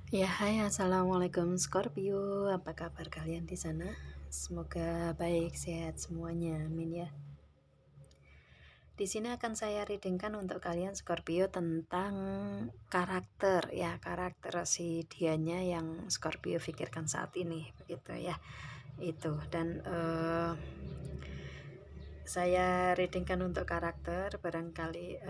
Ya, hai, assalamualaikum Scorpio. Apa kabar kalian di sana? Semoga baik, sehat semuanya. Amin ya. Di sini akan saya readingkan untuk kalian Scorpio tentang karakter ya, karakter si dianya yang Scorpio pikirkan saat ini, begitu ya. Itu dan saya readingkan untuk karakter. Barangkali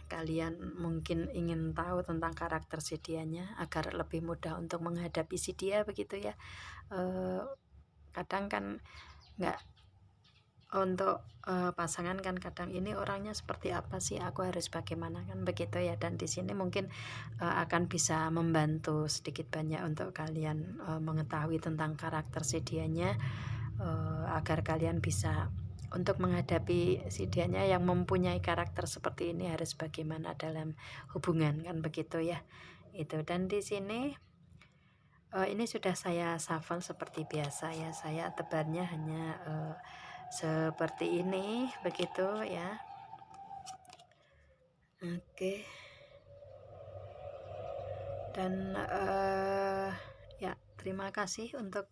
kalian mungkin ingin tahu tentang karakter si dianya agar lebih mudah untuk menghadapi si dia, begitu ya. Kadang kan nggak untuk pasangan kan, kadang ini orangnya seperti apa sih, aku harus bagaimana, kan begitu ya. Dan di sini mungkin akan bisa membantu sedikit banyak untuk kalian mengetahui tentang karakter si dianya, agar kalian bisa untuk menghadapi si dianya yang mempunyai karakter seperti ini harus bagaimana dalam hubungan, kan begitu ya. Itu. Dan di sini ini sudah saya shuffle seperti biasa ya. Saya tebarnya hanya seperti ini, begitu ya. Oke. Dan ya, terima kasih untuk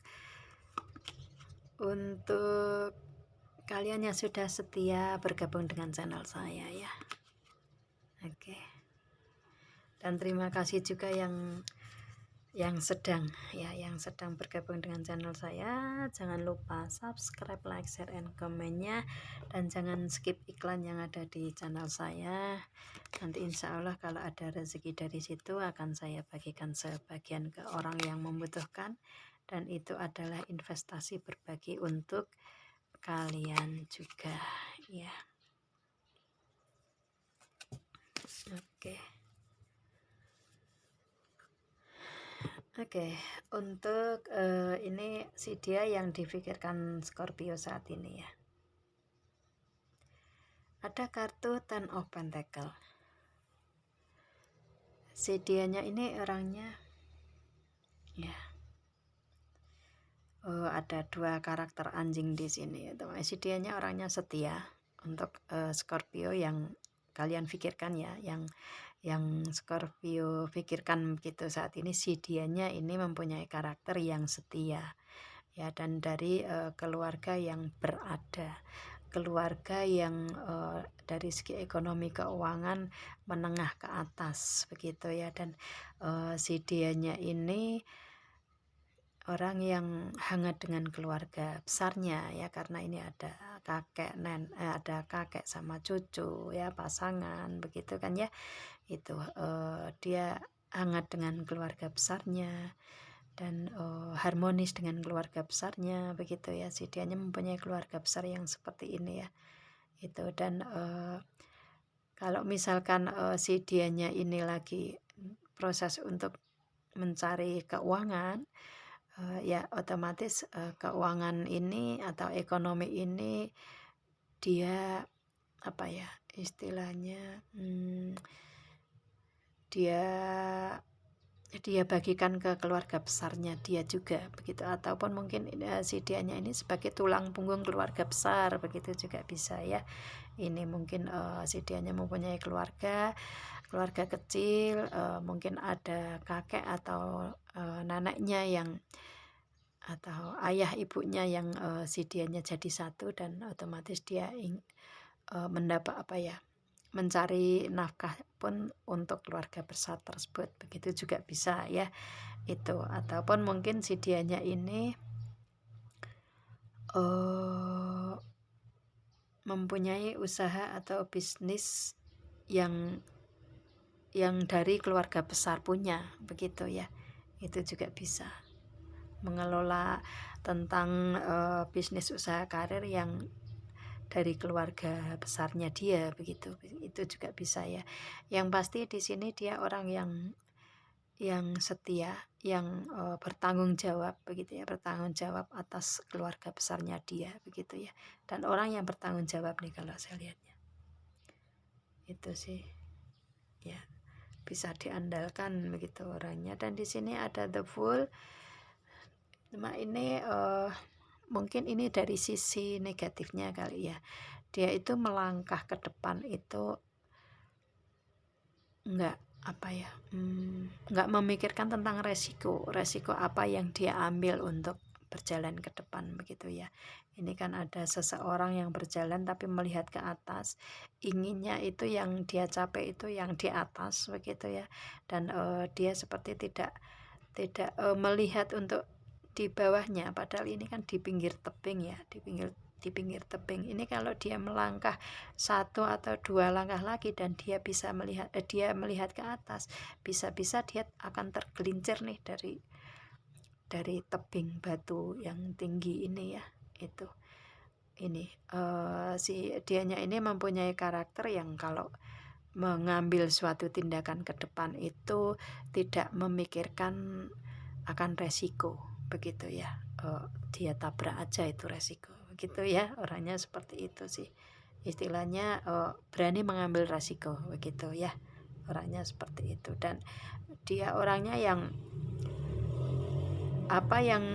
kalian yang sudah setia bergabung dengan channel saya ya. Oke. Dan terima kasih juga yang sedang bergabung dengan channel saya. Jangan lupa subscribe, like, share, and komennya, dan jangan skip iklan yang ada di channel saya. Nanti insya Allah kalau ada rezeki dari situ akan saya bagikan sebagian ke orang yang membutuhkan, dan itu adalah investasi berbagi untuk kalian juga ya. Oke. Oke, untuk ini si dia yang difikirkan Scorpio saat ini ya. Ada kartu Ten of Pentacle. Si dianya ini orangnya ya. Ada dua karakter anjing di sini ya, teman. Si dianya orangnya setia untuk Scorpio yang kalian pikirkan ya, yang Scorpio pikirkan begitu saat ini. Si dianya ini mempunyai karakter yang setia ya, dan dari keluarga yang berada, keluarga yang dari segi ekonomi keuangan menengah ke atas, begitu ya. Dan si dianya ini orang yang hangat dengan keluarga besarnya ya, karena ini ada kakek ada kakek sama cucu ya, pasangan begitu kan ya. Itu dia hangat dengan keluarga besarnya dan harmonis dengan keluarga besarnya, begitu ya. Si dianya mempunyai keluarga besar yang seperti ini ya. Itu. Dan kalau misalkan si dianya ini lagi proses untuk mencari keuangan, ya otomatis keuangan ini atau ekonomi ini dia apa ya istilahnya, dia bagikan ke keluarga besarnya dia juga, begitu. Ataupun mungkin si dianya ini sebagai tulang punggung keluarga besar, begitu juga bisa ya. Ini mungkin si dianya mempunyai keluarga kecil, mungkin ada kakek atau neneknya yang, atau ayah ibunya yang si dianya jadi satu, dan otomatis dia mendapat apa ya, mencari nafkah pun untuk keluarga besar tersebut, begitu juga bisa ya. Itu. Ataupun mungkin si dianya ini mempunyai usaha atau bisnis yang dari keluarga besar punya, begitu ya. Itu juga bisa mengelola tentang bisnis usaha karir yang dari keluarga besarnya dia, begitu. Itu juga bisa ya. Yang pasti di sini dia orang yang setia, yang bertanggung jawab, begitu ya, bertanggung jawab atas keluarga besarnya dia, begitu ya. Dan orang yang bertanggung jawab nih kalau saya lihatnya. Itu sih ya, bisa diandalkan begitu orangnya. Dan di sini ada the Fool. Cuma ini mungkin ini dari sisi negatifnya kali ya. Dia itu melangkah ke depan itu enggak apa ya, nggak memikirkan tentang resiko apa yang dia ambil untuk berjalan ke depan begitu ya. Ini kan ada seseorang yang berjalan tapi melihat ke atas, inginnya itu yang dia capai itu yang di atas begitu ya. Dan dia seperti tidak tidak melihat untuk di bawahnya, padahal ini kan di pinggir tebing ya, di pinggir tebing ini. Kalau dia melangkah satu atau dua langkah lagi dan dia bisa melihat dia melihat ke atas, bisa-bisa dia akan tergelincir nih dari tebing batu yang tinggi ini ya. Itu ini si dianya ini mempunyai karakter yang kalau mengambil suatu tindakan ke depan itu tidak memikirkan akan resiko begitu ya. Dia tabrak aja itu resiko begitu ya, orangnya seperti itu sih istilahnya. Berani mengambil resiko begitu ya, orangnya seperti itu. Dan dia orangnya yang apa yang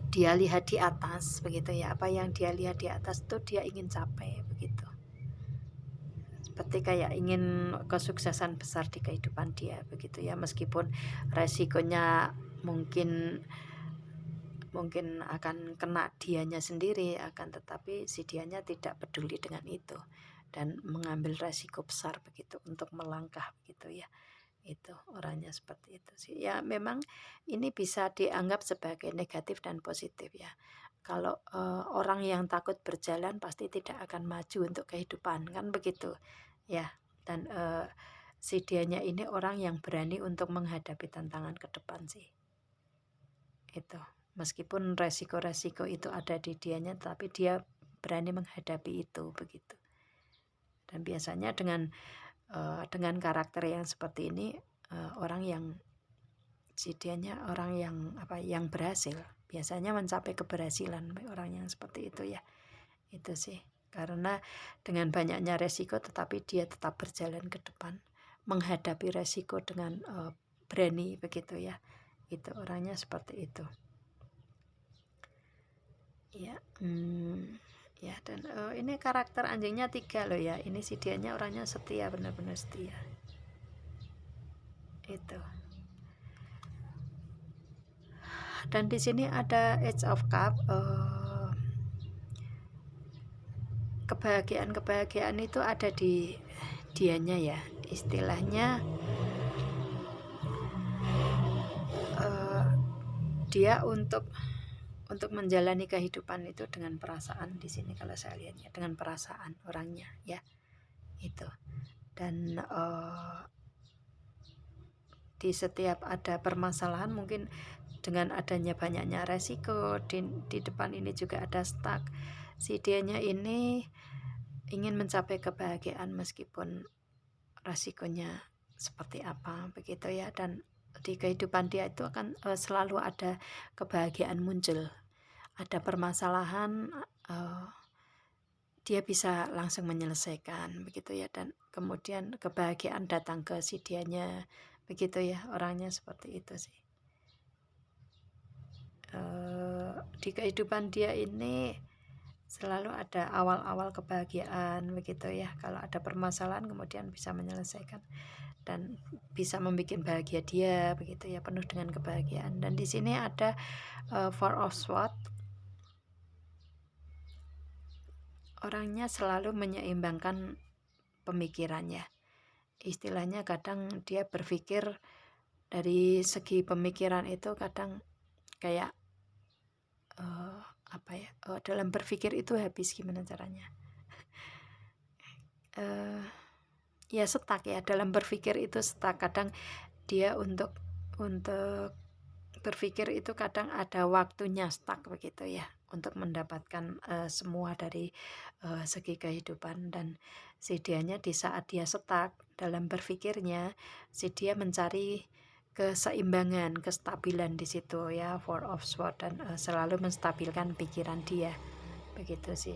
dia lihat di atas begitu ya, apa yang dia lihat di atas itu dia ingin capai begitu, seperti kayak ingin kesuksesan besar di kehidupan dia begitu ya, meskipun resikonya mungkin akan kena dianya sendiri, akan tetapi si dianya tidak peduli dengan itu dan mengambil resiko besar begitu untuk melangkah begitu ya. Itu orangnya seperti itu sih ya. Memang ini bisa dianggap sebagai negatif dan positif ya. Kalau orang yang takut berjalan pasti tidak akan maju untuk kehidupan kan begitu ya. Dan si dianya ini orang yang berani untuk menghadapi tantangan ke depan sih. Itu meskipun resiko-resiko itu ada di dianya, tapi dia berani menghadapi itu begitu. Dan biasanya dengan karakter yang seperti ini, orang yang si dianya orang yang apa yang berhasil biasanya mencapai keberhasilan, orang yang seperti itu ya. Itu sih karena dengan banyaknya resiko tetapi dia tetap berjalan ke depan menghadapi resiko dengan berani begitu ya. Itu orangnya seperti itu ya. Ya. Dan ini karakter anjingnya 3 loh ya. Ini si dianya orangnya setia, benar-benar setia. Itu. Dan di sini ada Age of Cup. Kebahagiaan itu ada di dianya ya. Istilahnya dia untuk menjalani kehidupan itu dengan perasaan di sini kalau saya lihatnya, dengan perasaan orangnya ya. Itu. Dan di setiap ada permasalahan, mungkin dengan adanya banyaknya resiko di depan ini juga ada stuck, si dianya ini ingin mencapai kebahagiaan meskipun resikonya seperti apa begitu ya. Dan di kehidupan dia itu akan selalu ada kebahagiaan muncul, ada permasalahan dia bisa langsung menyelesaikan begitu ya. Dan kemudian kebahagiaan datang ke si dianya begitu ya, orangnya seperti itu sih. Di kehidupan dia ini selalu ada awal-awal kebahagiaan begitu ya. Kalau ada permasalahan kemudian bisa menyelesaikan dan bisa membuat bahagia dia begitu ya, penuh dengan kebahagiaan. Dan di sini ada Four of Swords, orangnya selalu menyeimbangkan pemikirannya. Istilahnya kadang dia berpikir dari segi pemikiran itu kadang kayak apa ya, dalam berpikir itu habis, gimana caranya, ya stuck ya, dalam berpikir itu stuck. Kadang dia untuk berpikir itu kadang ada waktunya stuck begitu ya, untuk mendapatkan semua dari segi kehidupan. Dan si dianya di saat dia stuck dalam berpikirnya, si dia mencari keseimbangan, kestabilan di situ ya, Four of Swords, dan selalu menstabilkan pikiran dia begitu sih.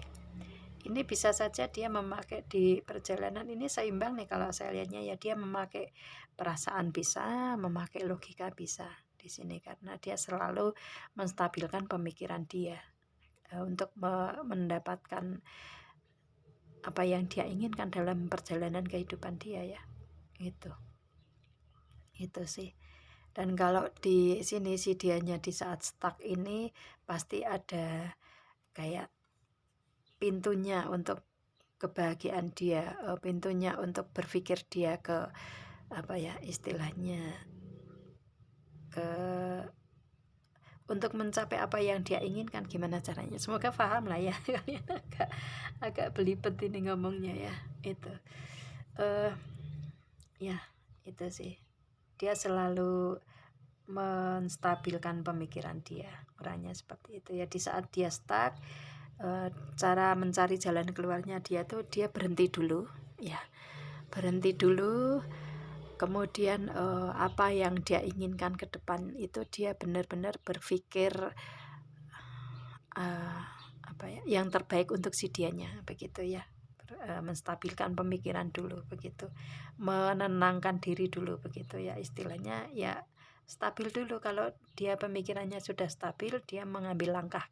Ini bisa saja dia memakai di perjalanan ini seimbang nih kalau saya lihatnya ya, dia memakai perasaan bisa, memakai logika bisa di sini karena dia selalu menstabilkan pemikiran dia untuk mendapatkan apa yang dia inginkan dalam perjalanan kehidupan dia ya. itu itu sih. Dan kalau di sini si dianya di saat stuck ini pasti ada kayak pintunya untuk kebahagiaan dia, pintunya untuk berpikir dia ke apa ya istilahnya, ke untuk mencapai apa yang dia inginkan. Gimana caranya, semoga paham lah ya. Kalian agak belibet ini ngomongnya ya. Itu ya itu sih, dia selalu menstabilkan pemikiran dia, orangnya seperti itu ya. Di saat dia stuck, cara mencari jalan keluarnya dia tuh dia berhenti dulu ya, berhenti dulu. Kemudian apa yang dia inginkan ke depan itu dia benar-benar berpikir apa ya yang terbaik untuk si dianya begitu ya. Menstabilkan pemikiran dulu begitu, menenangkan diri dulu begitu ya istilahnya ya, stabil dulu. Kalau dia pemikirannya sudah stabil, dia mengambil langkah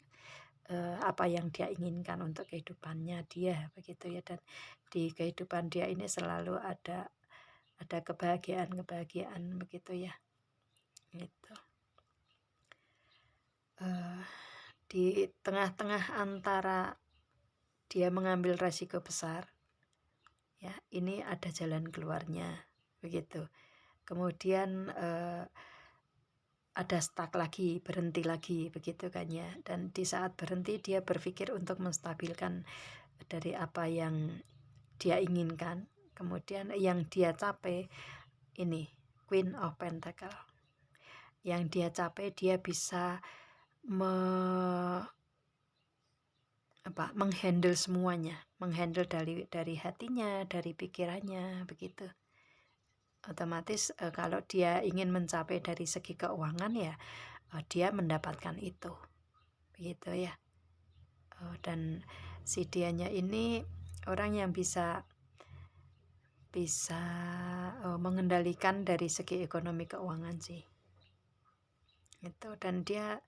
apa yang dia inginkan untuk kehidupannya dia begitu ya. Dan di kehidupan dia ini selalu ada kebahagiaan begitu ya. Gitu. Di tengah-tengah antara dia mengambil resiko besar ya, ini ada jalan keluarnya begitu. Kemudian ada stuck lagi, berhenti lagi begitu kan ya. Dan di saat berhenti dia berpikir untuk menstabilkan dari apa yang dia inginkan. Kemudian yang dia capai ini Queen of Pentacle. Yang dia capai, dia bisa menghandle semuanya, menghandle dari hatinya, dari pikirannya begitu. Otomatis kalau dia ingin mencapai dari segi keuangan ya dia mendapatkan itu begitu ya. Dan si dianya ini orang yang bisa mengendalikan dari segi ekonomi keuangan sih itu. Dan dia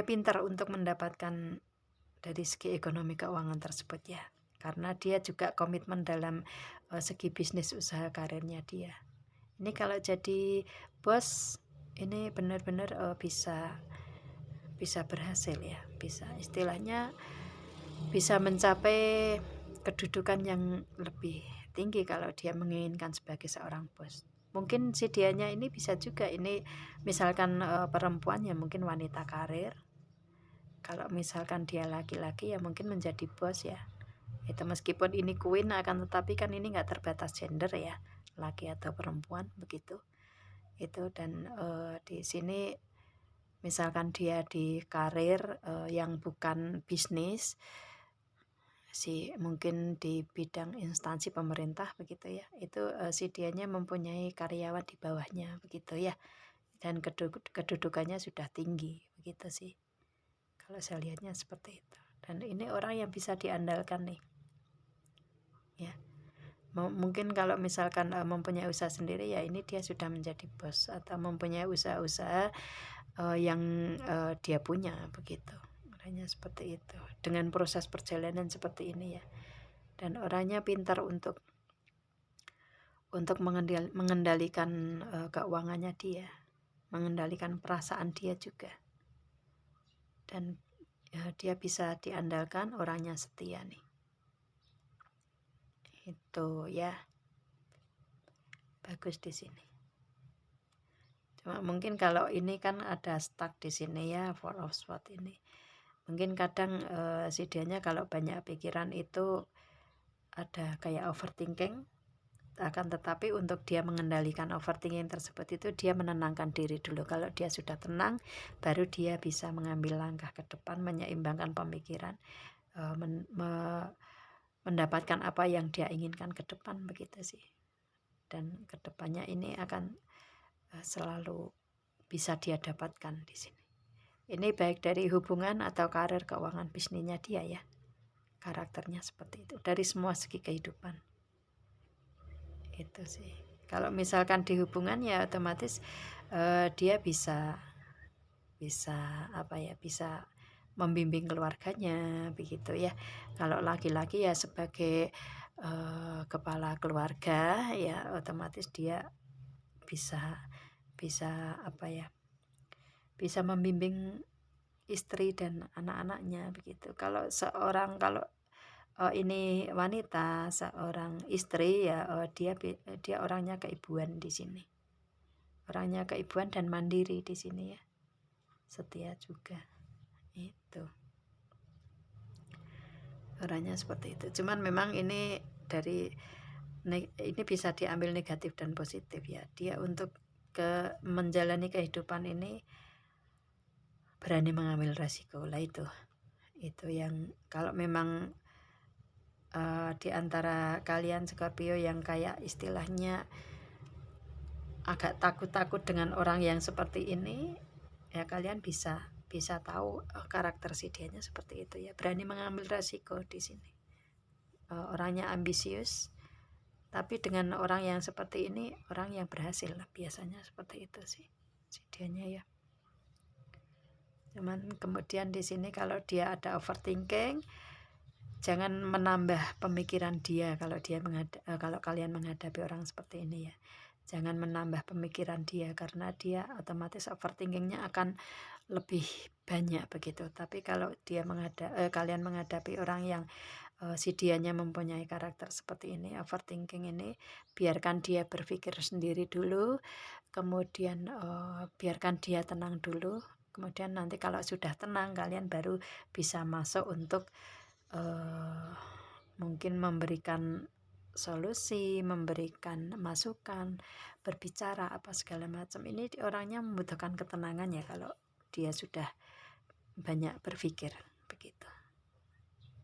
pintar untuk mendapatkan dari segi ekonomi keuangan tersebut ya, karena dia juga komitmen dalam segi bisnis usaha karirnya dia. Ini kalau jadi bos ini benar-benar bisa berhasil ya, bisa istilahnya bisa mencapai kedudukan yang lebih tinggi kalau dia menginginkan sebagai seorang bos. Mungkin si dianya ini bisa juga ini misalkan perempuan ya mungkin wanita karir. Kalau misalkan dia laki-laki ya mungkin menjadi bos ya. Itu meskipun ini queen akan tetapi kan ini nggak terbatas gender ya, laki atau perempuan begitu. Itu dan di sini misalkan dia di karir yang bukan bisnis mungkin di bidang instansi pemerintah begitu ya, itu si dianya mempunyai karyawan di bawahnya begitu ya, dan kedudukannya sudah tinggi begitu sih kalau saya lihatnya seperti itu. Dan ini orang yang bisa diandalkan nih ya. Mungkin kalau misalkan mempunyai usaha sendiri ya ini dia sudah menjadi bos, atau mempunyai usaha-usaha yang dia punya begitu. Orangnya seperti itu dengan proses perjalanan seperti ini ya. Dan orangnya pintar untuk mengendalikan keuangannya dia, mengendalikan perasaan dia juga. Dan dia bisa diandalkan, orangnya setia nih. Itu ya. Bagus di sini. Cuma mungkin kalau ini kan ada stuck di sini ya, Four of Swords ini. Mungkin kadang si dianya kalau banyak pikiran itu ada kayak overthinking. Akan tetapi untuk dia mengendalikan overthinking tersebut itu dia menenangkan diri dulu. Kalau dia sudah tenang, baru dia bisa mengambil langkah ke depan, menyeimbangkan pemikiran, mendapatkan apa yang dia inginkan ke depan begitu sih. Dan kedepannya ini akan selalu bisa dia dapatkan di sini. Ini baik dari hubungan atau karir, keuangan, bisnisnya dia ya. Karakternya seperti itu dari semua segi kehidupan. Itu sih. Kalau misalkan di hubungan ya otomatis dia bisa membimbing keluarganya begitu ya. Kalau laki-laki ya sebagai kepala keluarga, ya otomatis dia bisa bisa apa ya, bisa membimbing istri dan anak-anaknya begitu. Kalau ini wanita, seorang istri ya, dia orangnya keibuan di sini. Orangnya keibuan dan mandiri di sini ya. Setia juga. Itu. Orangnya seperti itu. Cuman memang ini bisa diambil negatif dan positif ya. Dia untuk menjalani kehidupan ini berani mengambil resiko lah itu yang kalau memang di antara kalian Scorpio yang kayak istilahnya agak takut-takut dengan orang yang seperti ini, ya kalian bisa tahu karakter si dianya seperti itu ya, berani mengambil resiko di sini. Orangnya ambisius, tapi dengan orang yang seperti ini, orang yang berhasil lah biasanya seperti itu sih si dianya ya. Cuman kemudian di sini kalau dia ada overthinking, jangan menambah pemikiran dia kalau kalian menghadapi orang seperti ini ya. Jangan menambah pemikiran dia karena dia otomatis overthinkingnya akan lebih banyak begitu. Tapi kalau kalian menghadapi orang yang si dianya mempunyai karakter seperti ini, overthinking ini, biarkan dia berpikir sendiri dulu, kemudian biarkan dia tenang dulu, kemudian nanti kalau sudah tenang kalian baru bisa masuk untuk mungkin memberikan solusi, memberikan masukan, berbicara apa segala macam. Ini orangnya membutuhkan ketenangan ya kalau dia sudah banyak berpikir begitu.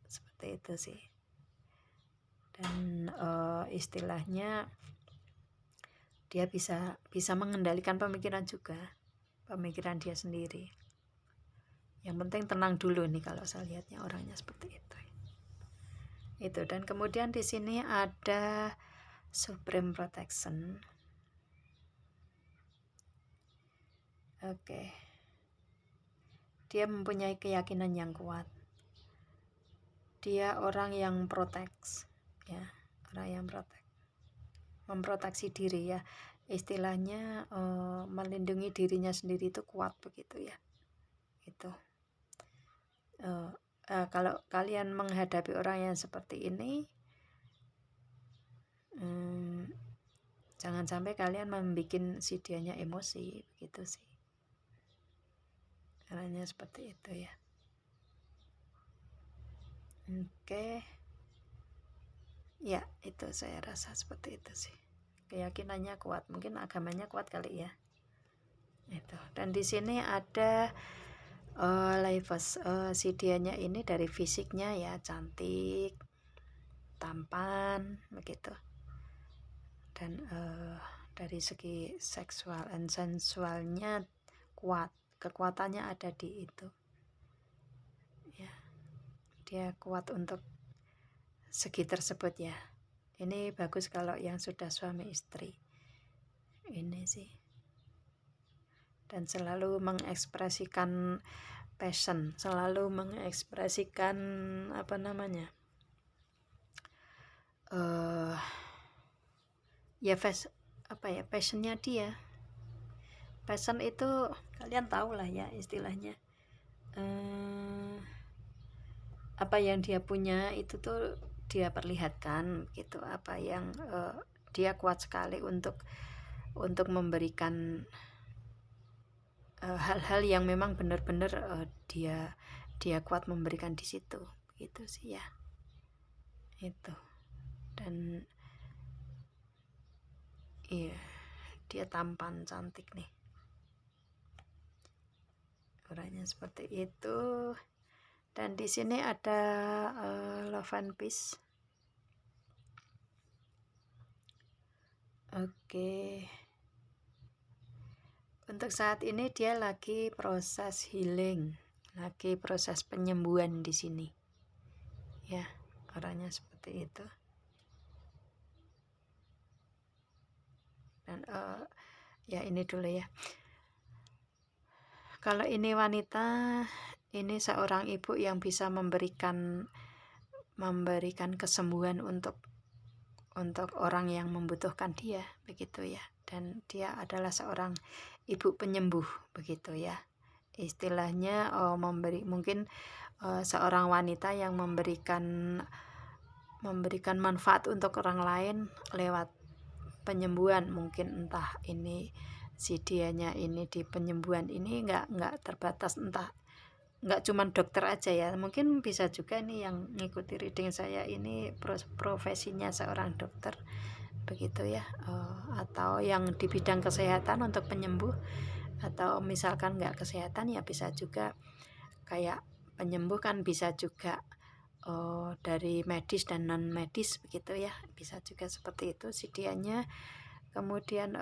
Seperti itu sih. Dan istilahnya dia bisa mengendalikan pemikiran juga, pemikiran dia sendiri. Yang penting tenang dulu nih kalau saya lihatnya orangnya seperti itu. Itu. Dan kemudian di sini ada Supreme Protection. Oke. Dia mempunyai keyakinan yang kuat. Dia orang yang protect ya, orang yang memproteksi diri ya. Istilahnya melindungi dirinya sendiri itu kuat begitu ya. Itu. Kalau kalian menghadapi orang yang seperti ini, jangan sampai kalian membuat si dianya emosi begitu sih. Caranya seperti itu ya. Oke. Ya, itu saya rasa seperti itu sih. Keyakinannya kuat, mungkin agamanya kuat kali ya. Itu. Dan di sini ada si dianya ini dari fisiknya ya cantik, tampan begitu. Dan dari segi seksual dan sensualnya kuat, kekuatannya ada di itu ya, dia kuat untuk segi tersebut ya. Ini bagus kalau yang sudah suami istri ini sih. Dan selalu mengekspresikan passion, selalu mengekspresikan passionnya dia. Passion itu kalian tahu lah ya istilahnya, apa yang dia punya itu tuh dia perlihatkan gitu, apa yang dia kuat sekali untuk memberikan hal-hal yang memang benar-benar dia kuat memberikan di situ gitu sih ya. Itu. Dan iya, dia tampan cantik nih, orangnya seperti itu. Dan di sini ada Love and Peace. Oke. Untuk saat ini dia lagi proses healing, lagi proses penyembuhan di sini. Ya, orangnya seperti itu. Dan ya ini dulu ya. Kalau ini wanita, ini seorang ibu yang bisa memberikan kesembuhan untuk untuk orang yang membutuhkan dia, begitu ya. Dan dia adalah seorang ibu penyembuh, begitu ya. Istilahnya memberi mungkin seorang wanita yang memberikan manfaat untuk orang lain lewat penyembuhan, mungkin entah ini si dianya ini di penyembuhan ini nggak terbatas, entah nggak cuman dokter aja ya, mungkin bisa juga nih yang ngikuti reading saya ini profesinya seorang dokter, begitu ya. Atau yang di bidang kesehatan untuk penyembuh, atau misalkan nggak kesehatan ya bisa juga kayak penyembuh kan bisa juga dari medis dan non medis, begitu ya, bisa juga seperti itu si dianya. Kemudian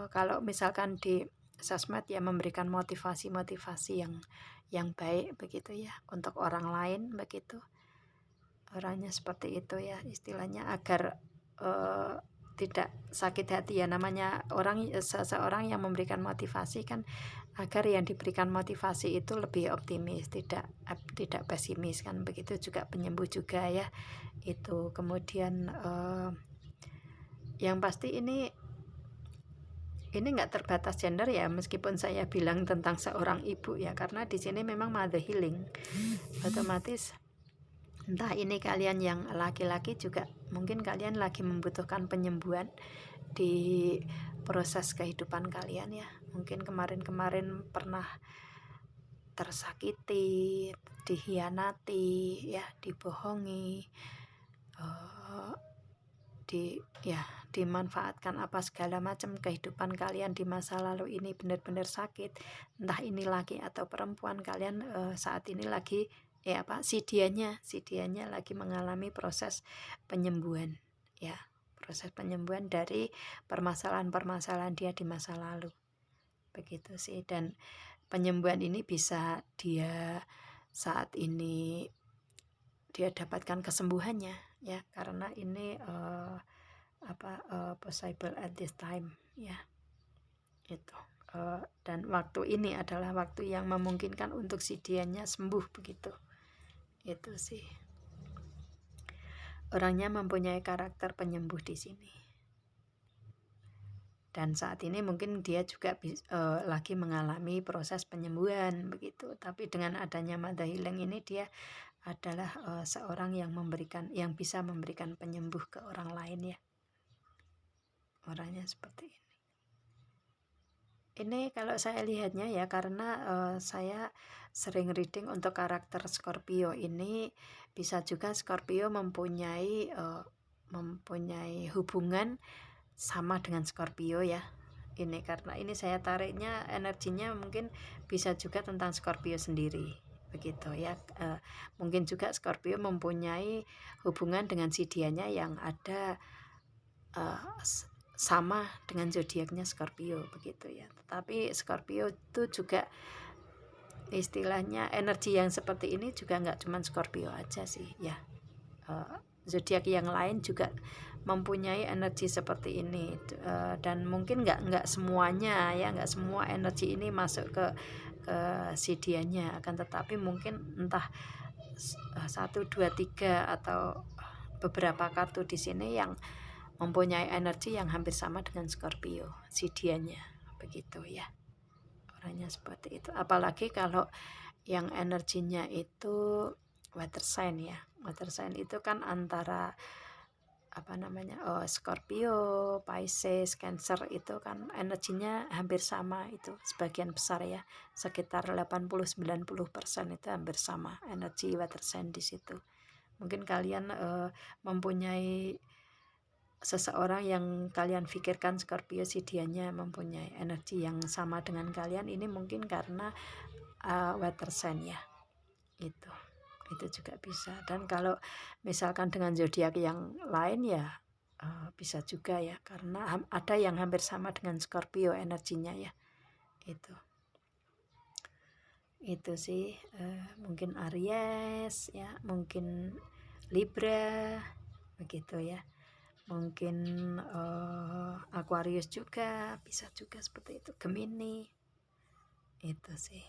kalau misalkan di sosmed ya memberikan motivasi-motivasi yang baik, begitu ya, untuk orang lain, begitu. Orangnya seperti itu ya, istilahnya agar tidak sakit hati ya, namanya orang seseorang yang memberikan motivasi kan agar yang diberikan motivasi itu lebih optimis, tidak pesimis kan, begitu juga penyembuh juga ya itu. Kemudian yang pasti ini nggak terbatas gender ya, meskipun saya bilang tentang seorang ibu ya, karena di sini memang mother healing, otomatis entah ini kalian yang laki-laki juga mungkin kalian lagi membutuhkan penyembuhan di proses kehidupan kalian ya. Mungkin kemarin-kemarin pernah tersakiti, dihianati ya, dibohongi, dimanfaatkan apa segala macam. Kehidupan kalian di masa lalu ini benar-benar sakit, entah ini laki atau perempuan, kalian saat ini lagi si dianya lagi mengalami proses penyembuhan ya, proses penyembuhan dari permasalahan-permasalahan dia di masa lalu, begitu sih. Dan penyembuhan ini bisa dia saat ini dia dapatkan kesembuhannya ya, karena ini possible at this time ya, itu. Dan waktu ini adalah waktu yang memungkinkan untuk si dianya sembuh, begitu. Itu sih. Orangnya mempunyai karakter penyembuh di sini. Dan saat ini mungkin dia juga lagi mengalami proses penyembuhan, begitu. Tapi dengan adanya mother healing ini dia adalah seorang yang bisa memberikan penyembuh ke orang lain ya. Orangnya seperti ini. Ini kalau saya lihatnya ya, karena saya sering reading untuk karakter Scorpio ini, bisa juga Scorpio mempunyai hubungan sama dengan Scorpio ya. Ini karena ini saya tariknya energinya mungkin bisa juga tentang Scorpio sendiri, begitu ya. Mungkin juga Scorpio mempunyai hubungan dengan si dianya yang ada sama dengan zodiaknya Scorpio, begitu ya. Tetapi Scorpio itu juga istilahnya energi yang seperti ini juga nggak cuma Scorpio aja sih ya. Zodiak yang lain juga mempunyai energi seperti ini, dan mungkin nggak semuanya ya, nggak semua energi ini masuk ke si dianya, akan tetapi mungkin entah 1, 2, 3 atau beberapa kartu di sini yang mempunyai energi yang hampir sama dengan Scorpio, si dianya, begitu ya. Orangnya seperti itu. Apalagi kalau yang energinya itu water sign ya. Water sign itu kan antara Scorpio, Pisces, Cancer, itu kan energinya hampir sama, itu sebagian besar ya, sekitar 80-90% itu hampir sama energi water sign di situ. Mungkin kalian mempunyai seseorang yang kalian pikirkan Scorpio, si dianya mempunyai energi yang sama dengan kalian, ini mungkin karena water sign ya, itu juga bisa. Dan kalau misalkan dengan zodiak yang lain ya bisa juga ya, karena ada yang hampir sama dengan Scorpio energinya ya, itu sih. Mungkin Aries ya, mungkin Libra, begitu ya. Mungkin Aquarius juga bisa juga seperti itu, Gemini, itu sih.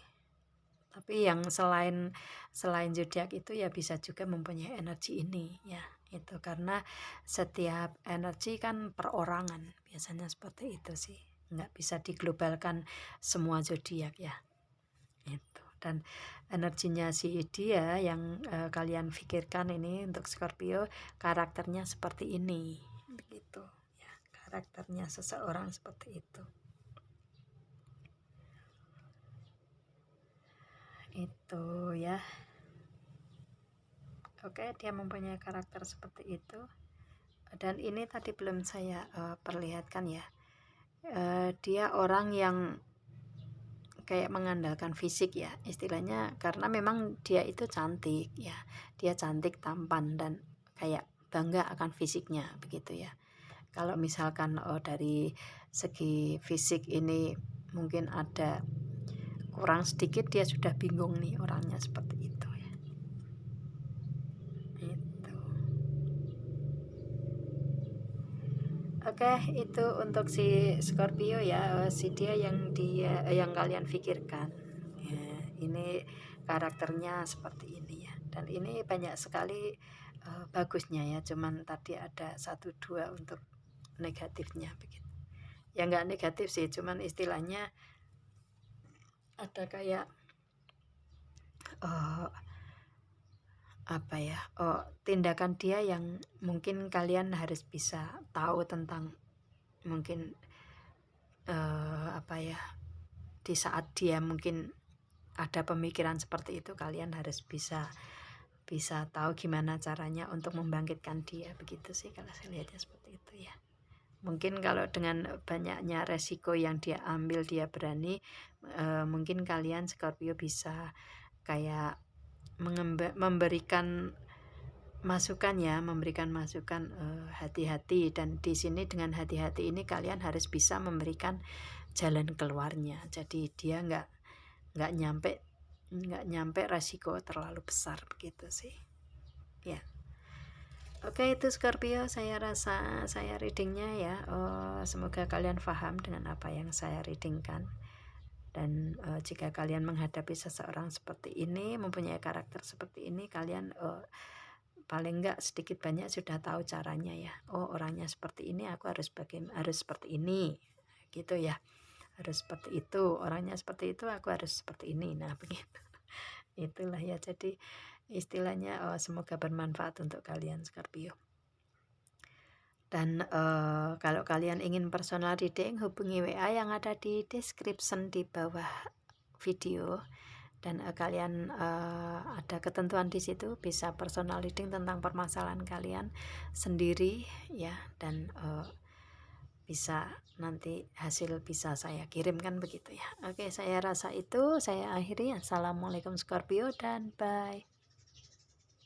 Tapi yang selain selain zodiak itu ya bisa juga mempunyai energi ini ya. Itu karena setiap energi kan perorangan, biasanya seperti itu sih. Nggak bisa diglobalkan semua zodiak ya. Itu. Dan energinya si dia yang kalian pikirkan ini untuk Scorpio, karakternya seperti ini. Begitu ya. Karakternya seseorang seperti itu. Itu ya. Oke, dia mempunyai karakter seperti itu. Dan ini tadi belum saya perlihatkan ya. Dia orang yang kayak mengandalkan fisik ya, istilahnya, karena memang dia itu cantik ya. Dia cantik, tampan, dan kayak bangga akan fisiknya begitu ya. Kalau misalkan dari segi fisik ini mungkin ada kurang sedikit, dia sudah bingung nih orangnya seperti itu ya. Itu. Oke, itu untuk si Scorpio ya, si dia yang kalian pikirkan. Ya, ini karakternya seperti ini ya. Dan ini banyak sekali bagusnya ya, cuman tadi ada 1-2 untuk negatifnya begitu. Ya nggak negatif sih, cuman istilahnya ada kayak uh, apa ya? Tindakan dia yang mungkin kalian harus bisa tahu tentang, mungkin apa ya? Di saat dia mungkin ada pemikiran seperti itu, kalian harus bisa tahu gimana caranya untuk membangkitkan dia, begitu sih kalau saya lihatnya seperti itu ya. Mungkin kalau dengan banyaknya resiko yang dia ambil, dia berani, mungkin kalian Scorpio bisa kayak memberikan masukan ya, hati-hati, dan di sini dengan hati-hati ini kalian harus bisa memberikan jalan keluarnya. Jadi dia nggak nyampe resiko terlalu besar begitu sih ya. Oke, itu Scorpio, saya rasa saya readingnya ya. Semoga kalian paham dengan apa yang saya readingkan. Dan jika kalian menghadapi seseorang seperti ini, mempunyai karakter seperti ini, kalian paling enggak sedikit banyak sudah tahu caranya ya. Oh, orangnya seperti ini, aku harus seperti ini, gitu ya. Harus seperti itu, orangnya seperti itu, aku harus seperti ini. Nah, begitu. Itulah ya. Jadi istilahnya semoga bermanfaat untuk kalian Scorpio. Dan kalau kalian ingin personal reading, hubungi WA yang ada di description di bawah video. Dan kalian ada ketentuan di situ, bisa personal reading tentang permasalahan kalian sendiri ya. Dan bisa nanti hasil bisa saya kirimkan begitu ya. Oke, saya rasa itu saya akhiri. Assalamualaikum Scorpio dan bye.